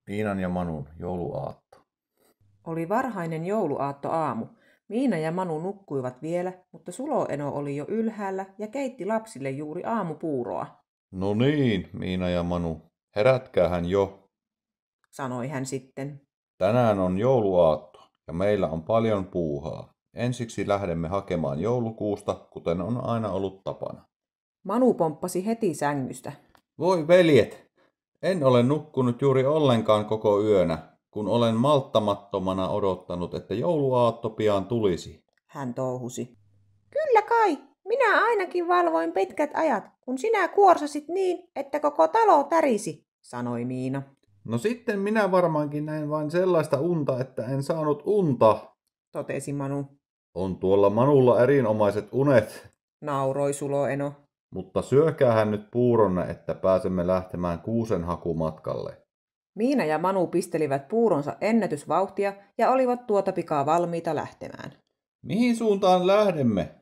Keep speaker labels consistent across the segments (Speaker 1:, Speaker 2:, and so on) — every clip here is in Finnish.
Speaker 1: Miinan ja Manun jouluaatto.
Speaker 2: Oli varhainen jouluaattoaamu. Miina ja Manu nukkuivat vielä, mutta Suloeno oli jo ylhäällä ja keitti lapsille juuri aamupuuroa,
Speaker 1: No niin, Miina ja Manu, herätkäähän jo.
Speaker 2: sanoi hän sitten.
Speaker 1: Tänään on jouluaatto ja meillä on paljon puuhaa. Ensiksi lähdemme hakemaan joulukuusta, kuten on aina ollut tapana.
Speaker 2: Manu pomppasi heti sängystä.
Speaker 1: Voi veljet, en ole nukkunut juuri ollenkaan koko yönä, kun olen malttamattomana odottanut, että jouluaatto pian tulisi.
Speaker 2: Hän touhusi. Kyllä kai, minä ainakin valvoin pitkät ajat, kun sinä kuorsasit niin, että koko talo tärisi, sanoi Miina.
Speaker 1: No sitten minä varmaankin näin vain sellaista unta, että en saanut unta,
Speaker 2: totesi Manu.
Speaker 1: On tuolla Manulla erinomaiset unet,
Speaker 2: Nauroi Suloeno.
Speaker 1: mutta syökäähän nyt puuronne, että pääsemme lähtemään kuusen hakumatkalle.
Speaker 2: Miina ja Manu pistelivät puuronsa ennätysvauhtia ja olivat tuota pikaa valmiita lähtemään.
Speaker 1: Mihin suuntaan lähdemme?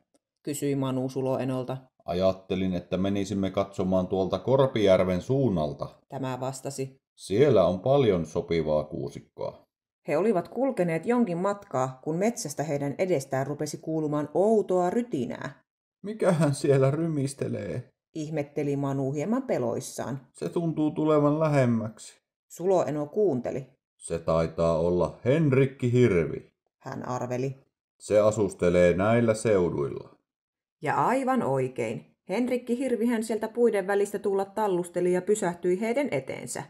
Speaker 2: Kysyi Manu Suloenolta.
Speaker 1: Ajattelin, että menisimme katsomaan tuolta Korpijärven suunnalta.
Speaker 2: Tämä vastasi.
Speaker 1: Siellä on paljon sopivaa kuusikkoa.
Speaker 2: He olivat kulkeneet jonkin matkaa, kun metsästä heidän edestään rupesi kuulumaan outoa rytinää.
Speaker 1: Mikähän siellä rymistelee?
Speaker 2: Ihmetteli Manu hieman peloissaan.
Speaker 1: Se tuntuu tulevan lähemmäksi.
Speaker 2: Suloeno kuunteli.
Speaker 1: Se taitaa olla Henrikki Hirvi.
Speaker 2: Hän arveli.
Speaker 1: Se asustelee näillä seuduilla.
Speaker 2: Ja aivan oikein. Henrikki Hirvihän sieltä puiden välistä tulla tallusteli ja pysähtyi heidän eteensä.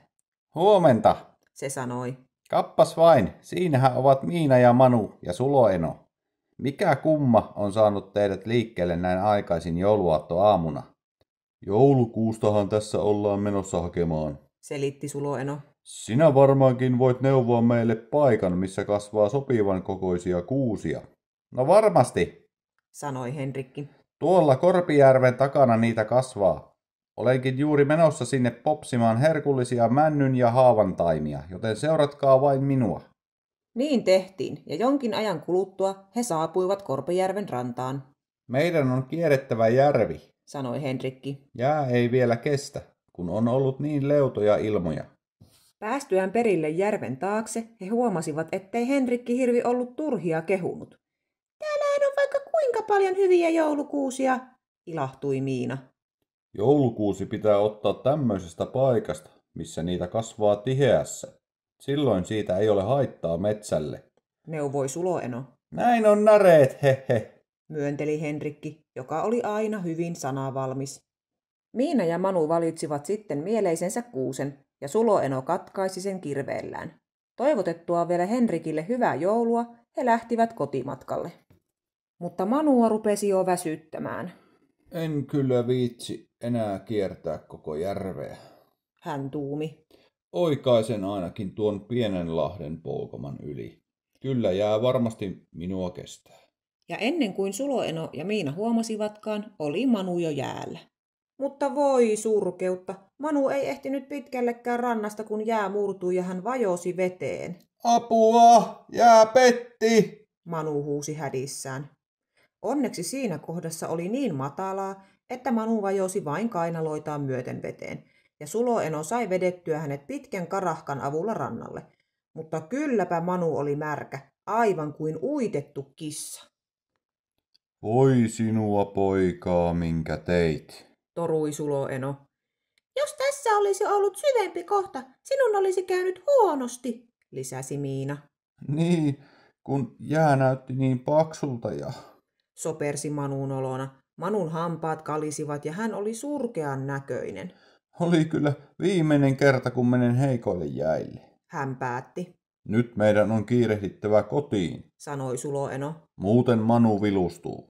Speaker 1: Huomenta,
Speaker 2: Se sanoi.
Speaker 1: Kappas vain, siinähän ovat Miina ja Manu ja Suloeno. Mikä kumma on saanut teidät liikkeelle näin aikaisin jouluaattoaamuna? Joulukuustahan tässä ollaan menossa hakemaan,
Speaker 2: Selitti Suloeno.
Speaker 1: Sinä varmaankin voit neuvoa meille paikan, missä kasvaa sopivan kokoisia kuusia. No varmasti,
Speaker 2: sanoi Henrikki.
Speaker 1: Tuolla Korpijärven takana niitä kasvaa. Olenkin juuri menossa sinne popsimaan herkullisia männyn ja haavantaimia, joten seuratkaa vain minua.
Speaker 2: Niin tehtiin, ja jonkin ajan kuluttua he saapuivat Korpijärven rantaan.
Speaker 1: Meidän on kierrettävä järvi,
Speaker 2: sanoi Henrikki.
Speaker 1: Jää ei vielä kestä, kun on ollut niin leutoja ilmoja.
Speaker 2: Päästyään perille järven taakse, he huomasivat, ettei Henrikki Hirvi ollut turhia kehunut. Täällä on vaikka kuinka paljon hyviä joulukuusia, ilahtui Miina.
Speaker 1: Joulukuusi pitää ottaa tämmöisestä paikasta, missä niitä kasvaa tiheässä. Silloin siitä ei ole haittaa metsälle.
Speaker 2: Neuvoi Suloeno.
Speaker 1: Näin on näreet, hehe,
Speaker 2: myönteli Henrikki, joka oli aina hyvin sanavalmis. Miina ja Manu valitsivat sitten mieleisensä kuusen, ja Suloeno katkaisi sen kirveellään. Toivotettua vielä Henrikille hyvää joulua, he lähtivät kotimatkalle. Mutta Manua rupesi jo väsyttämään.
Speaker 1: En kyllä viitsi enää kiertää koko järveä.
Speaker 2: Hän tuumi.
Speaker 1: Oikaisen ainakin tuon pienen lahden polkoman yli. Kyllä jää varmasti minua kestää.
Speaker 2: Ja ennen kuin Suloeno ja Miina huomasivatkaan, oli Manu jo jäällä. Mutta voi surkeutta, Manu ei ehtinyt pitkällekään rannasta, kun jää murtui ja hän vajosi veteen.
Speaker 1: Apua, jää petti!
Speaker 2: Manu huusi hädissään. Onneksi siinä kohdassa oli niin matalaa, että Manu vajosi vain kainaloitaan myöten veteen, ja Suloeno sai vedettyä hänet pitkän karahkan avulla rannalle. Mutta kylläpä Manu oli märkä, aivan kuin uitettu kissa.
Speaker 1: Voi sinua poikaa, minkä teit,
Speaker 2: torui Suloeno. Jos tässä olisi ollut syvempi kohta, sinun olisi käynyt huonosti, lisäsi Miina.
Speaker 1: Niin, kun jää näytti niin paksulta ja...
Speaker 2: sopersi Manun olona. Manun hampaat kalisivat ja hän oli surkean näköinen.
Speaker 1: Oli kyllä viimeinen kerta, kun menen heikoille jäille.
Speaker 2: Hän päätti.
Speaker 1: Nyt meidän on kiirehdittävä kotiin,
Speaker 2: sanoi Suloeno.
Speaker 1: Muuten Manu vilustuu.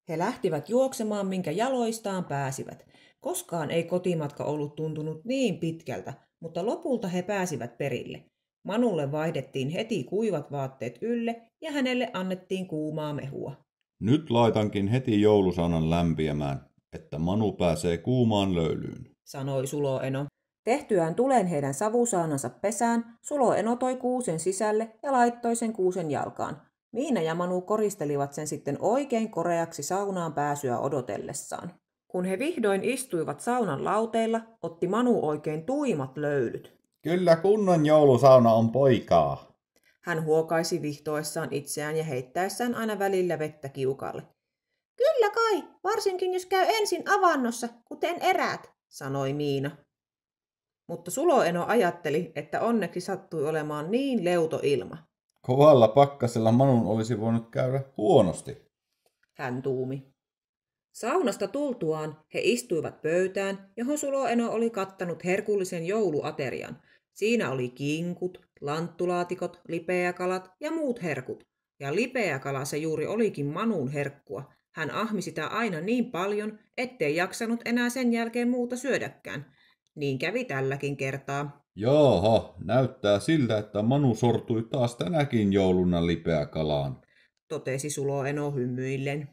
Speaker 2: He lähtivät juoksemaan, minkä jaloistaan pääsivät. Koskaan ei kotimatka ollut tuntunut niin pitkältä, mutta lopulta he pääsivät perille. Manulle vaihdettiin heti kuivat vaatteet ylle ja hänelle annettiin kuumaa mehua.
Speaker 1: Nyt laitankin heti joulusaunan lämpiämään, että Manu pääsee kuumaan löylyyn,
Speaker 2: sanoi Suloeno. Tehtyään tulen heidän savusaanansa pesään, Suloeno toi kuusen sisälle ja laittoi sen kuusen jalkaan. Miina ja Manu koristelivat sen sitten oikein koreaksi saunaan pääsyä odotellessaan. Kun he vihdoin istuivat saunan lauteilla, otti Manu oikein tuimat löylyt.
Speaker 1: Kyllä kunnon joulusauna on poikaa.
Speaker 2: Hän huokaisi vihtoessaan itseään ja heittäessään aina välillä vettä kiukalle. Kyllä kai, varsinkin jos käy ensin avannossa, kuten eräät, sanoi Miina. Mutta Suloeno ajatteli, että onneksi sattui olemaan niin leuto ilma.
Speaker 1: Kovalla pakkasella Manun olisi voinut käydä huonosti.
Speaker 2: Hän tuumi. Saunasta tultuaan he istuivat pöytään, johon Suloeno oli kattanut herkullisen jouluaterian. Siinä oli kinkut, lanttulaatikot, lipeäkalat ja muut herkut. Ja lipeäkala se juuri olikin Manun herkkua. Hän ahmi sitä aina niin paljon, ettei jaksanut enää sen jälkeen muuta syödäkään. Niin kävi tälläkin kertaa.
Speaker 1: Jaaha, näyttää siltä, että Manu sortui taas tänäkin jouluna lipeäkalaan,
Speaker 2: totesi Suloeno hymyillen.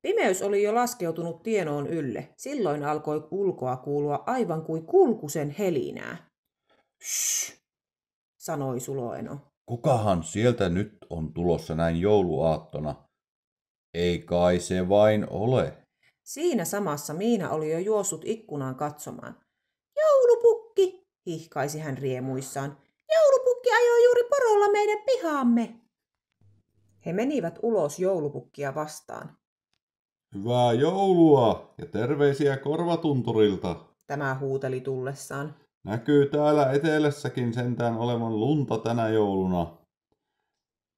Speaker 2: Pimeys oli jo laskeutunut tienoon ylle. Silloin alkoi ulkoa kuulua aivan kuin kulkusen helinää.
Speaker 1: Shh,
Speaker 2: sanoi Suloeno.
Speaker 1: kukahan sieltä nyt on tulossa näin jouluaattona? Ei kai se vain ole.
Speaker 2: Siinä samassa Miina oli jo juossut ikkunaan katsomaan. Joulupukki, hihkaisi hän riemuissaan. Joulupukki ajoi juuri porolla meidän pihaamme. He menivät ulos joulupukkia vastaan.
Speaker 1: Hyvää joulua ja terveisiä Korvatunturilta.
Speaker 2: Tämä huuteli tullessaan.
Speaker 1: Näkyy täällä etelässäkin sentään olevan lunta tänä jouluna.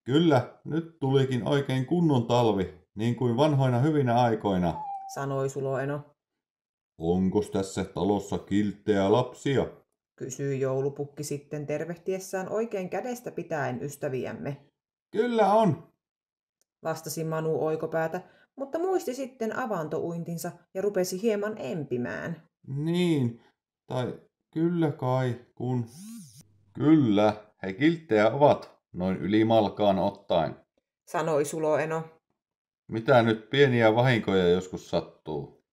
Speaker 1: Kyllä, nyt tulikin oikein kunnon talvi, niin kuin vanhoina hyvinä aikoina,
Speaker 2: sanoi Suloeno.
Speaker 1: Onkos tässä talossa kilttejä lapsia?
Speaker 2: Kysyi joulupukki sitten tervehtiessään oikein kädestä pitäen ystäviämme.
Speaker 1: Kyllä on,
Speaker 2: Vastasi Manu oikopäätä, mutta muisti sitten avantouintinsa ja rupesi hieman empimään.
Speaker 1: niin, tai kyllä kai, kun... Kyllä, he kilttejä ovat, noin ylimalkaan ottaen.
Speaker 2: Sanoi Suloeno.
Speaker 1: Mitä nyt pieniä vahinkoja joskus sattuu?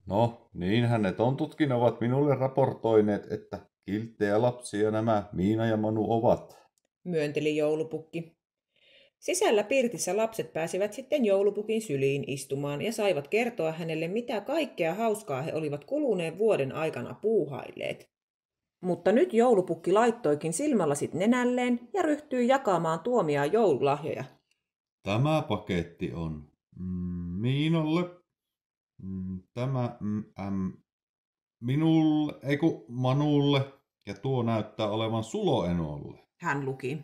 Speaker 1: No, niinhän ne tontutkin ovat minulle raportoineet, että kilttejä lapsia nämä Miina ja Manu ovat.
Speaker 2: Myönteli joulupukki. Sisällä pirtissä lapset pääsivät sitten joulupukin syliin istumaan ja saivat kertoa hänelle, mitä kaikkea hauskaa he olivat kuluneen vuoden aikana puuhailleet. Mutta nyt joulupukki laittoikin silmälasit nenälleen ja ryhtyi jakamaan tuomia joululahjoja.
Speaker 1: Tämä paketti on Miinolle, tämä minulle, Manulle ja tuo näyttää olevan Suloenolle.
Speaker 2: Hän luki.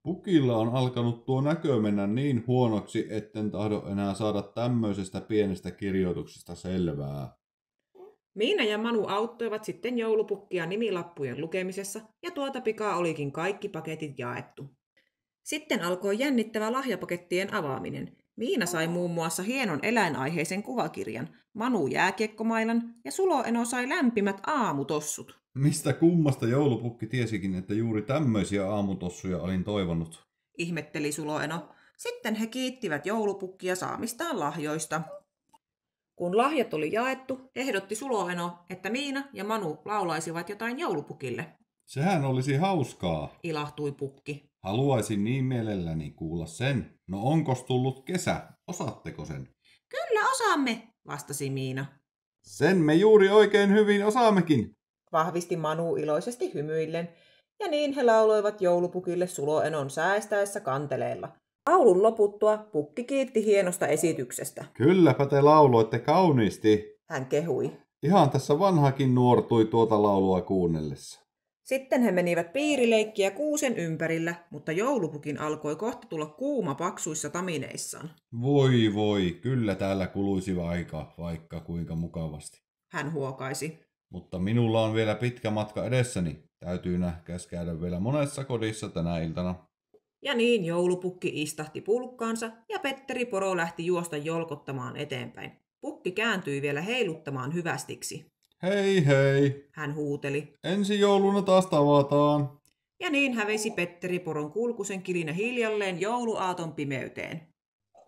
Speaker 1: Pukilla on alkanut tuo näkö mennä niin huonoksi, etten tahdo enää saada tämmöisestä pienestä kirjoituksesta selvää.
Speaker 2: Miina ja Manu auttoivat sitten joulupukkia nimilappujen lukemisessa ja tuota pikaa olikin kaikki paketit jaettu. Sitten alkoi jännittävä lahjapakettien avaaminen. Miina sai muun muassa hienon eläinaiheisen kuvakirjan, Manu jääkiekkomailan ja Suloeno sai lämpimät aamutossut.
Speaker 1: Mistä kummasta joulupukki tiesikin, että juuri tämmöisiä aamutossuja olin toivonut?
Speaker 2: Ihmetteli Suloeno. Sitten he kiittivät joulupukkia saamistaan lahjoista. Kun lahjat oli jaettu, ehdotti Suloeno, että Miina ja Manu laulaisivat jotain joulupukille.
Speaker 1: Sehän olisi hauskaa.
Speaker 2: Ilahtui pukki.
Speaker 1: Haluaisin niin mielelläni kuulla sen. No onkos tullut kesä? Osaatteko sen?
Speaker 2: Kyllä osaamme, vastasi Miina.
Speaker 1: Sen me juuri oikein hyvin osaammekin,
Speaker 2: vahvisti Manu iloisesti hymyillen, ja niin he lauloivat joulupukille Suloenon säästäessä kanteleella. Laulun loputtua pukki kiitti hienosta esityksestä.
Speaker 1: Kylläpä te lauloitte kauniisti.
Speaker 2: Hän kehui.
Speaker 1: Ihan tässä vanhakin nuortui tuota laulua kuunnellessa.
Speaker 2: Sitten he menivät piirileikkiä kuusen ympärillä, mutta joulupukin alkoi kohta tulla kuuma paksuissa tamineissaan.
Speaker 1: Voi, kyllä täällä kuluisi aika, vaikka kuinka mukavasti.
Speaker 2: Hän huokaisi.
Speaker 1: Mutta minulla on vielä pitkä matka edessäni. Täytyy nähkäs käydä vielä monessa kodissa tänä iltana.
Speaker 2: Ja niin joulupukki istahti pulkkaansa ja Petteri Poro lähti juosta jolkottamaan eteenpäin. Pukki kääntyi vielä heiluttamaan hyvästiksi.
Speaker 1: Hei hei,
Speaker 2: Hän huuteli.
Speaker 1: ensi jouluna taas tavataan.
Speaker 2: Ja niin hävisi Petteri Poron kulkusen kilinä hiljalleen jouluaaton pimeyteen.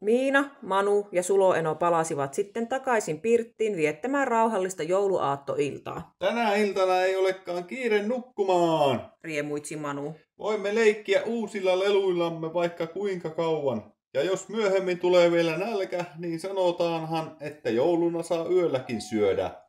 Speaker 2: Miina, Manu ja Suloeno palasivat sitten takaisin pirttiin viettämään rauhallista jouluaattoiltaa.
Speaker 1: Tänä iltana ei olekaan kiire nukkumaan.
Speaker 2: Riemuitsi Manu.
Speaker 1: Voimme leikkiä uusilla leluillamme vaikka kuinka kauan. Ja jos myöhemmin tulee vielä nälkä, niin sanotaanhan, että jouluna saa yölläkin syödä.